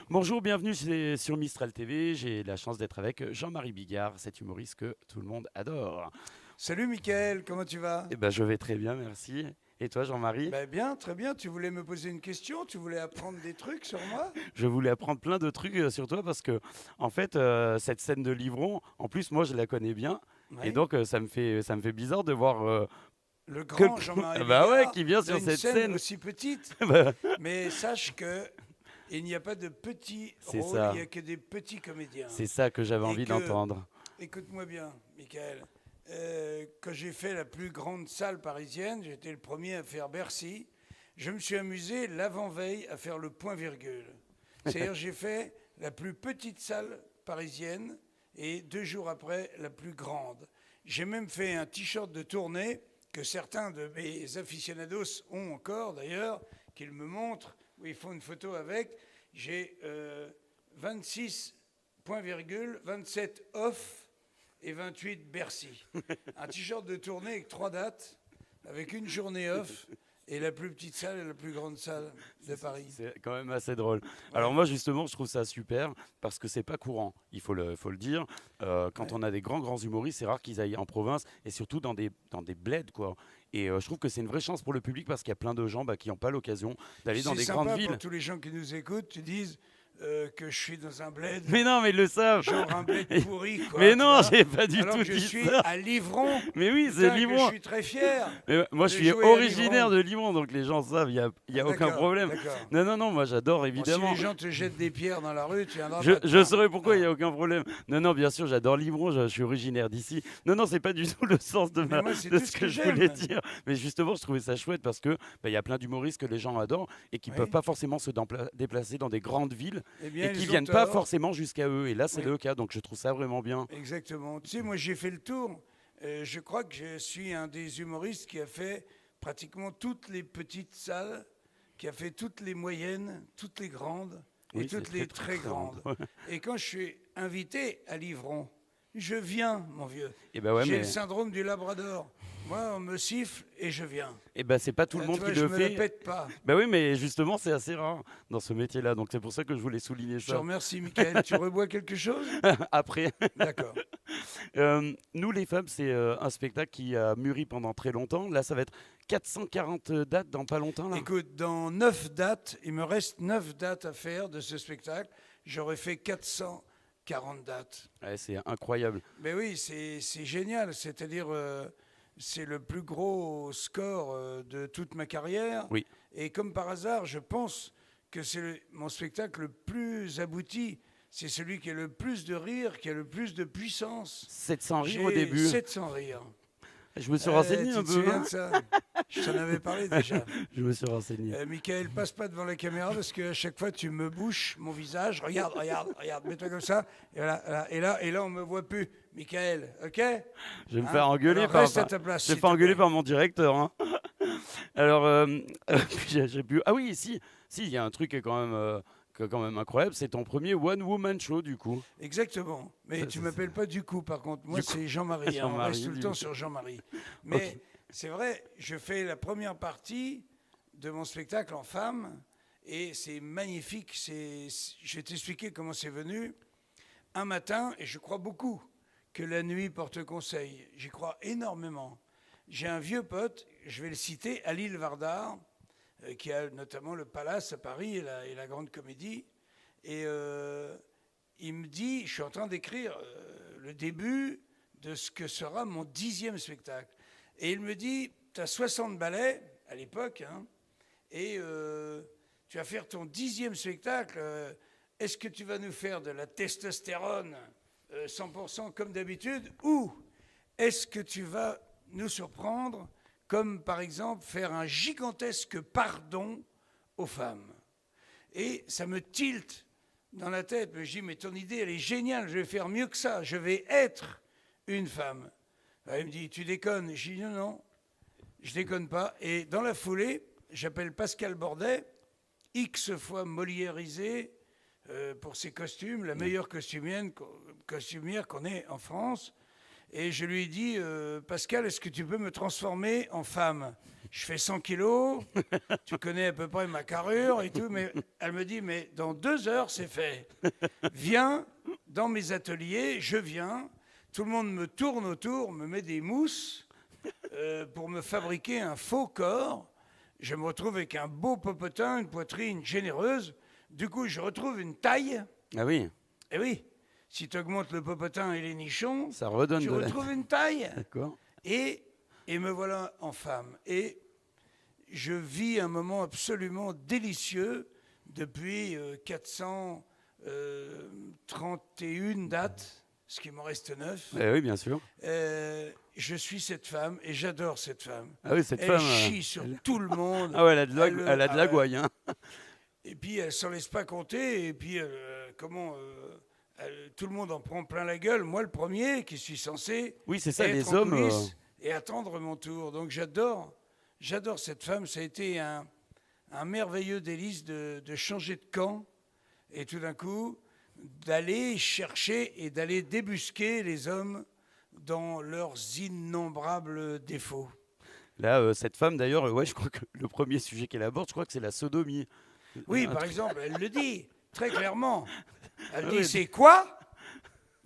Bonjour, bienvenue sur Mistral TV. J'ai la chance d'être avec Jean-Marie Bigard, cet humoriste que tout le monde adore. Salut Mickaël, comment tu vas? Eh ben, je vais très bien, merci. Et toi, Jean-Marie? Ben bien, très bien. Tu voulais me poser une question? Tu voulais apprendre des trucs sur moi? Je voulais apprendre plein de trucs sur toi parce que, en fait, cette scène de Livron, en plus, moi, je la connais bien. Et Oui. donc, ça me fait bizarre de voir Le que... grand Jean-Marie Bah ouais, Bigard qui vient sur d'une cette scène scène. aussi petite. Bah, Mais sache que il n'y a pas de petits c'est rôles, il ça. n'y a que des petits comédiens. C'est ça que j'avais Et envie que, d'entendre. écoute-moi bien, Mickaël, quand j'ai fait la plus grande salle parisienne, j'étais le premier à faire Bercy. Je me suis amusé l'avant-veille à faire le point-virgule. C'est-à-dire j'ai fait la plus petite salle parisienne et 2 jours après la plus grande. J'ai même fait un t-shirt de tournée que certains de mes aficionados ont encore d'ailleurs, qu'ils me montrent, où ils font une photo avec. J'ai 26 point-virgule, 27 off et 28 Bercy. Un t-shirt de tournée avec 3 dates, avec une journée off, et la plus petite salle et la plus grande salle de Paris. C'est quand même assez drôle. Alors Ouais. moi justement, je trouve ça super parce que c'est pas courant. Il faut le dire. Quand Ouais. on a des grands humoristes, c'est rare qu'ils aillent en province et surtout dans des bleds quoi. Et je trouve que c'est une vraie chance pour le public parce qu'il y a plein de gens qui n'ont pas l'occasion d'aller dans C'est des grandes sympa pour villes. tous les gens qui nous écoutent, tu dises que je suis dans un bled, Mais non, mais ils le savent. genre un bled pourri, quoi. Mais tu non, vois. j'ai pas du Alors tout que je dit suis ça. à Livron. Mais oui, c'est Putain, que je Livron. suis très fier Mais moi, de je suis jouer à originaire Livron. de Livron, donc les gens savent, il y a aucun D'accord, problème. d'accord. Non, non, non, moi j'adore Bon, si évidemment. les gens te jettent des pierres dans la rue, tu viendras Je, pas te je plaindre. saurais pourquoi il n'y a Non. aucun problème. Non, non, bien sûr, j'adore Livron, je suis originaire d'ici. Non, non, c'est pas du tout le sens de, Mais moi, c'est de tout ce ce que que je voulais j'aime. dire. Mais justement, je trouvais ça chouette parce que il y a plein d'humoristes que les gens adorent et qui ne peuvent Oui. pas forcément se déplacer dans des grandes villes Eh bien, et qui ils ont viennent pas tort. forcément jusqu'à eux. Et là, c'est Oui. le cas, donc je trouve ça vraiment bien. Exactement. Tu sais, moi, j'ai fait le tour. Je crois que je suis un des humoristes qui a fait pratiquement toutes les petites salles, qui a fait toutes les moyennes, toutes les grandes et Oui, c'est toutes les très très grandes. grande. Et quand je suis invité à Livron, je viens, mon vieux. Et ben ouais, J'ai le mais syndrome du Labrador. Moi, on me siffle et je viens. et ben c'est pas tout le Tu monde vois, qui je le me la fait. pète pas. Ben oui, mais justement, c'est assez rare dans ce métier-là, donc c'est pour ça que je voulais souligner Je te ça. remercie, Michael. Tu rebois quelque chose? Après. D'accord. Nous, les femmes, c'est un spectacle qui a mûri pendant très longtemps. Là, ça va être 440 dates dans pas longtemps. Là. Écoute, dans 9 dates, il me reste 9 dates à faire de ce spectacle. J'aurais fait 440 dates. Ouais, c'est incroyable. Mais oui, c'est génial. C'est-à-dire, c'est le plus gros score de toute ma carrière. Oui. Et comme par hasard, je pense que c'est mon spectacle le plus abouti. C'est celui qui a le plus de rire, qui a le plus de puissance. 700 rires au J'ai début. 700 rires. Je me suis renseigné Tu un te peu. souviens de ça? Je t'en avais parlé déjà. Je me suis renseigné. Michael, passe pas devant la caméra parce qu'à chaque fois tu me bouches mon visage. Regarde, regarde, regarde, mets-toi comme ça. Et voilà, voilà. Et là, on me voit plus. Michael, ok? Je vais me Hein? faire engueuler Alors, par. reste à ta place. Je vais s'il me faire te engueuler plaît. par mon directeur. Hein. Alors, puis j'ai pu. Ah oui, si, il y a un truc qui est quand même incroyable. C'est ton premier one woman show du coup. Exactement. Mais Ça, tu ça, m'appelles pas du coup, par contre. Moi, Du coup. c'est Jean-Marie. Hein. On Jean-Marie, reste tout le du temps coup. sur Jean-Marie. Mais Ok. c'est vrai, je fais la première partie de mon spectacle en femme et c'est magnifique. Je vais t'expliquer comment c'est venu. Un matin, et je crois beaucoup que la nuit porte conseil, j'y crois énormément. J'ai un vieux pote, je vais le citer, Alil Vardar, qui a notamment le Palace à Paris et la Grande Comédie. Et il me dit, je suis en train d'écrire le début de ce que sera mon 10e spectacle. Et il me dit, tu as 60 ballets à l'époque, hein, et tu vas faire ton 10e spectacle. Est-ce que tu vas nous faire de la testostérone 100% comme d'habitude, ou est-ce que tu vas nous surprendre, comme par exemple faire un gigantesque pardon aux femmes? Et ça me tilte dans la tête. Je dis, mais ton idée, elle est géniale, je vais faire mieux que ça, je vais être une femme. Alors, il me dit, tu déconnes? Je dis, non, non, je déconne pas. Et dans la foulée, j'appelle Pascal Bordet, X fois Moliérisé pour ses costumes, la meilleure costumière qu'on ait en France. Et je lui ai dit, Pascal, est-ce que tu peux me transformer en femme? Je fais 100 kilos, tu connais à peu près ma carrure et tout, mais elle me dit, mais dans 2 heures, c'est fait. Viens dans mes ateliers, je viens, tout le monde me tourne autour, me met des mousses pour me fabriquer un faux corps. Je me retrouve avec un beau popotin, une poitrine généreuse. Du coup, je retrouve une taille. Ah oui, Eh oui, si tu augmentes le popotin et les nichons, ça redonne tu retrouves une taille. D'accord. Et me voilà en femme. Et je vis un moment absolument délicieux depuis 431 dates, ce qui m'en reste 9. Eh oui, bien sûr. Je suis cette femme et j'adore cette femme. Ah oui, cette Elle femme. chie sur tout le monde. Ah ouais, elle a de la ouais. gouaille. Hein. Et puis elle s'en laisse pas compter. Et puis tout le monde en prend plein la gueule. Moi, le premier, qui suis censé Oui, c'est ça, être les en hommes. coulisses et attendre mon tour. Donc j'adore cette femme. Ça a été un merveilleux délice de changer de camp et tout d'un coup d'aller chercher et d'aller débusquer les hommes dans leurs innombrables défauts. Là, cette femme, d'ailleurs, ouais, je crois que le premier sujet qu'elle aborde, je crois que c'est la sodomie. Oui, par exemple, elle le dit très clairement. Elle dit, oui. c'est quoi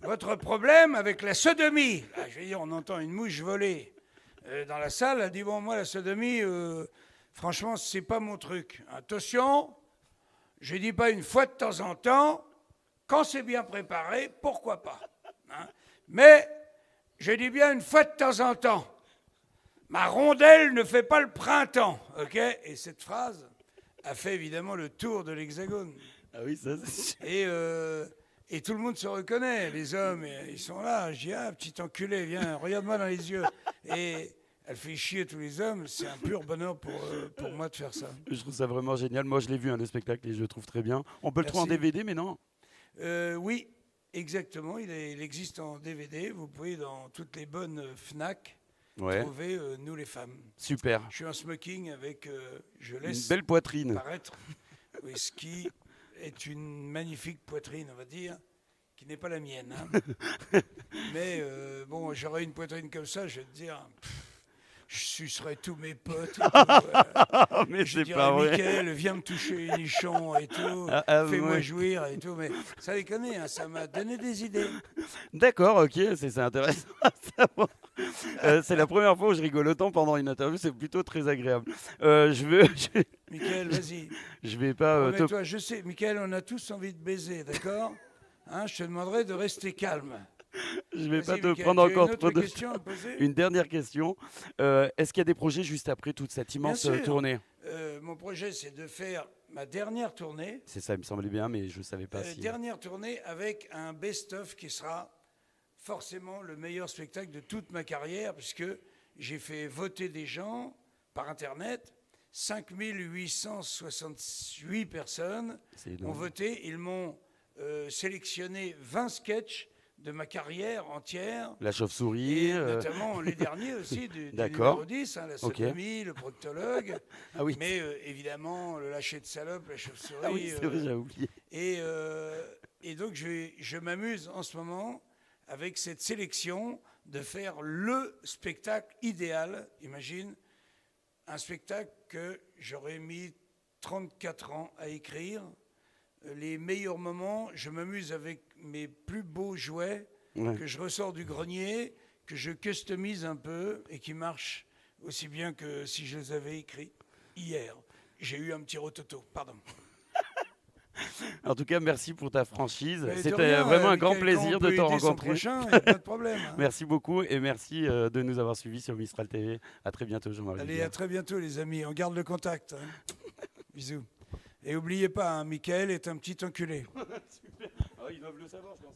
votre problème avec la sodomie? Je vais dire, on entend une mouche voler dans la salle. Elle dit, bon, moi, la sodomie, franchement, c'est pas mon truc. Attention, je dis pas une fois de temps en temps, quand c'est bien préparé, pourquoi pas, hein? Mais je dis bien une fois de temps en temps. Ma rondelle ne fait pas le printemps, ok? Et cette phrase a fait évidemment le tour de l'Hexagone. Ah oui, ça c'est... Et tout le monde se reconnaît, les hommes, ils sont là. Je dis, ah, petit enculé, viens, regarde-moi dans les yeux. Et elle fait chier tous les hommes. C'est un pur bonheur pour moi de faire ça. Je trouve ça vraiment génial. Moi, je l'ai vu, le spectacle, et je le trouve très bien. On peut le trouver en DVD, mais non? Oui, exactement. Il existe en DVD. Vous pouvez, dans toutes les bonnes FNAC, trouver Nous les femmes. Super. Je suis en smoking avec, je laisse une belle poitrine. paraître, oui, ce qui est une magnifique poitrine, on va dire, qui n'est pas la mienne. Hein. Mais bon, j'aurais une poitrine comme ça, je vais te dire, je sucerais tous mes potes. Et tout, mais je c'est pas vrai. Mickaël, viens me toucher les nichons et tout, fais-moi jouir et tout. Mais ça déconne, hein, ça m'a donné des idées. D'accord, ok, c'est intéressant à savoir. C'est la première fois où je rigole autant pendant une interview, c'est plutôt très agréable. Mickaël, vas-y. Je vais pas. Toi, je sais, Mickaël, on a tous envie de baiser, d'accord, hein, je te demanderai de rester calme. Je vais pas te Mickaël, prendre tu as encore trop de question à poser? Une dernière question. Est-ce qu'il y a des projets juste après toute cette immense tournée? Mon projet, c'est de faire ma dernière tournée. C'est ça, il me semblait bien, mais je ne savais pas si... Dernière tournée avec un best-of qui sera forcément le meilleur spectacle de toute ma carrière, puisque j'ai fait voter des gens par Internet. 5868 personnes ont voté. Ils m'ont sélectionné 20 sketchs de ma carrière entière. La chauve-souris. Et notamment les derniers aussi du D'accord. numéro 10, hein, la sodomie, le proctologue. Ah oui. Mais évidemment, le lâcher de salope, la chauve-souris. Ah oui, c'est vrai, j'avais oublié. Et donc, je m'amuse en ce moment avec cette sélection de faire le spectacle idéal. Imagine, un spectacle que j'aurais mis 34 ans à écrire. Les meilleurs moments, je m'amuse avec mes plus beaux jouets que je ressors du grenier, que je customise un peu et qui marchent aussi bien que si je les avais écrits hier. J'ai eu un petit rototo, pardon. En tout cas, merci pour ta franchise. C'était rien, vraiment un grand plaisir de te rencontrer. Prochain, y a pas de problème. Hein. Merci beaucoup et merci de nous avoir suivis sur Mistral TV. À très bientôt, Jean-Marie. Allez, à très bientôt, les amis. On garde le contact. Hein. Bisous. Et n'oubliez pas, hein, Mickaël est un petit enculé. Super. Oh, ils doivent le savoir, je pense.